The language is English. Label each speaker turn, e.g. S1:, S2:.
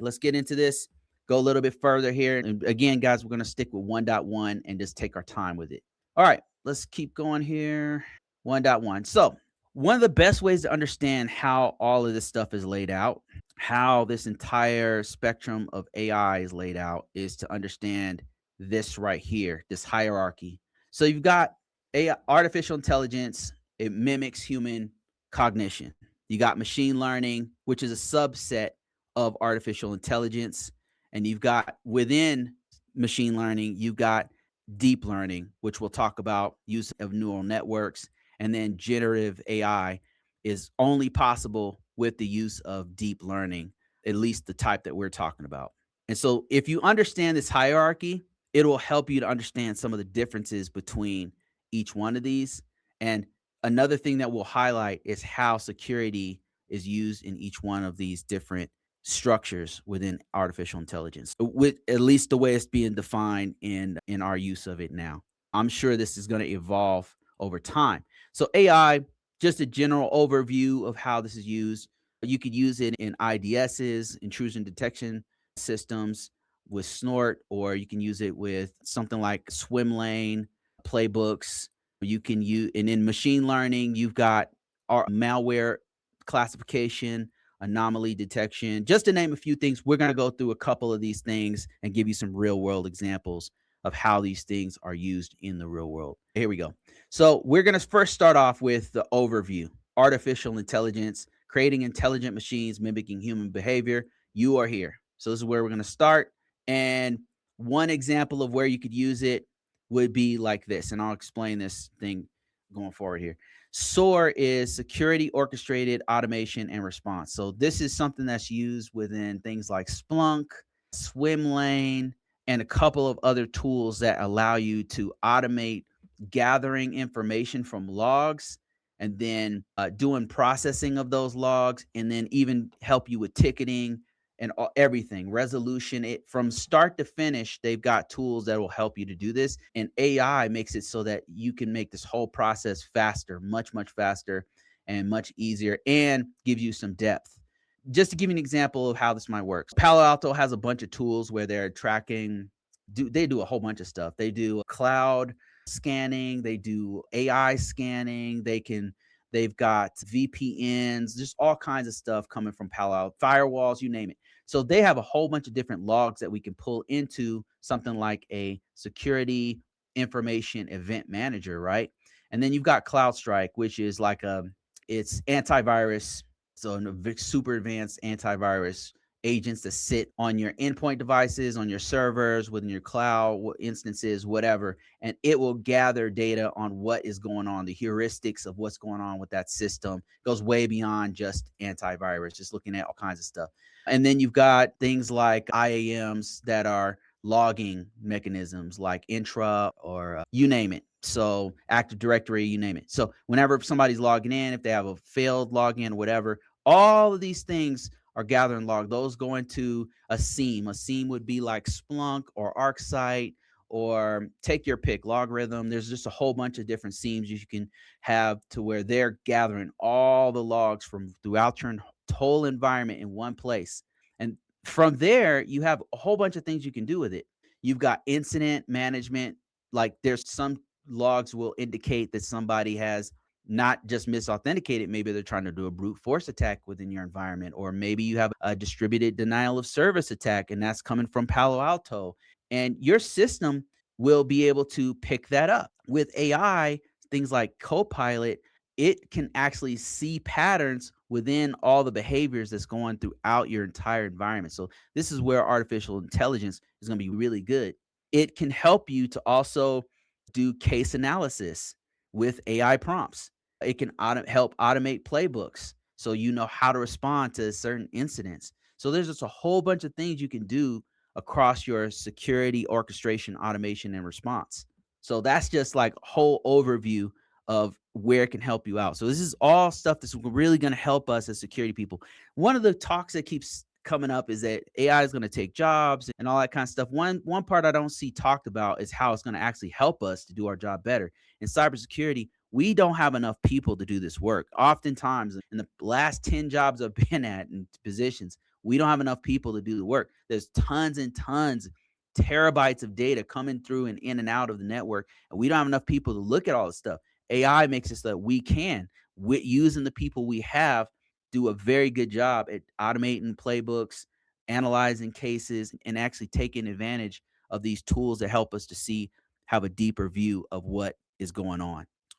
S1: Let's get into this, go a little bit further here. And again, guys, we're going to stick with 1.1 and just take our time with it. All right, let's keep going here. 1.1. So, one of the best ways to understand how all of this stuff is laid out, how this entire spectrum of AI is laid out, is to understand this right here, this hierarchy. So, you've got AI, artificial intelligence, it mimics human cognition. You got machine learning, which is a subset of artificial intelligence. And you've got within machine learning, you've got deep learning, which we'll talk about, use of neural networks. And then generative AI is only possible with the use of deep learning, at least the type that we're talking about. And so if you understand this hierarchy, it will help you to understand some of the differences between each one of these. And another thing that we'll highlight is how security is used in each one of these different structures within artificial intelligence, with at least the way it's being defined in our use of it now. I'm sure this is going to evolve over time. So AI, just a general overview of how this is used. You could use it in IDSs, intrusion detection systems with Snort, or you can use it with something like swim lane playbooks. You can use, and in machine learning, you've got our malware classification, anomaly detection, just to name a few things. We're going to go through a couple of these things and give you some real world examples of how these things are used in the real world. Here we go. So we're going to first start off with the overview. Artificial intelligence, creating intelligent machines mimicking human behavior. You are here. So this is where we're going to start. And one example of where you could use it would be like this. And I'll explain this thing going forward here. SOAR is security, orchestrated automation, and response. So this is something that's used within things like Splunk, swim lane, and a couple of other tools that allow you to automate gathering information from logs, and then doing processing of those logs, and then even help you with ticketing and everything, resolution. It from start to finish, they've got tools that will help you to do this. And AI makes it so that you can make this whole process faster, much faster and much easier, and give you some depth. Just to give you an example of how this might work, Palo Alto has a bunch of tools where they're tracking, they do a whole bunch of stuff. They do cloud scanning, they do AI scanning, they've got VPNs, just all kinds of stuff coming from Palo Alto, firewalls, you name it. So they have a whole bunch of different logs that we can pull into something like a security information event manager, right? And then you've got CloudStrike, which is like it's antivirus, so super advanced antivirus agents that sit on your endpoint devices, on your servers, within your cloud instances, whatever, and it will gather data on what is going on, the heuristics of what's going on with that system. It goes way beyond just antivirus, just looking at all kinds of stuff. And then you've got things like IAMs that are logging mechanisms like Intra or you name it. So Active Directory, you name it. So whenever somebody's logging in, if they have a failed login, whatever, all of these things are gathering log. Those go into a SIEM. A SIEM would be like Splunk or ArcSight, or take your pick, Logarithm. There's just a whole bunch of different SIEMs you can have to where they're gathering all the logs from throughout your whole environment in one place. And from there, you have a whole bunch of things you can do with it. You've got incident management. Like there's some logs will indicate that somebody has not just misauthenticated. Maybe they're trying to do a brute force attack within your environment, or maybe you have a distributed denial of service attack, and that's coming from Palo Alto. And your system will be able to pick that up. With AI, things like Copilot, it can actually see patterns within all the behaviors that's going throughout your entire environment. So this is where artificial intelligence is going to be really good. It can help you to also do case analysis with AI prompts. It can help automate playbooks so you know how to respond to certain incidents. So there's just a whole bunch of things you can do across your security, orchestration, automation, and response. So that's just like a whole overview of where it can help you out. So this is all stuff that's really going to help us as security people. One of the talks that keeps coming up is that AI is going to take jobs and all that kind of stuff. One part I don't see talked about is how it's going to actually help us to do our job better. In cybersecurity, we don't have enough people to do this work. Oftentimes, in the last 10 jobs I've been at in positions, We don't have enough people to do the work. There's tons and tons, terabytes of data coming through and in and out of the network, and we don't have enough people to look at all this stuff. AI makes it so that we can, with using the people we have, do a very good job at automating playbooks, analyzing cases, and actually taking advantage of these tools that help us to see, have a deeper view of what is going on.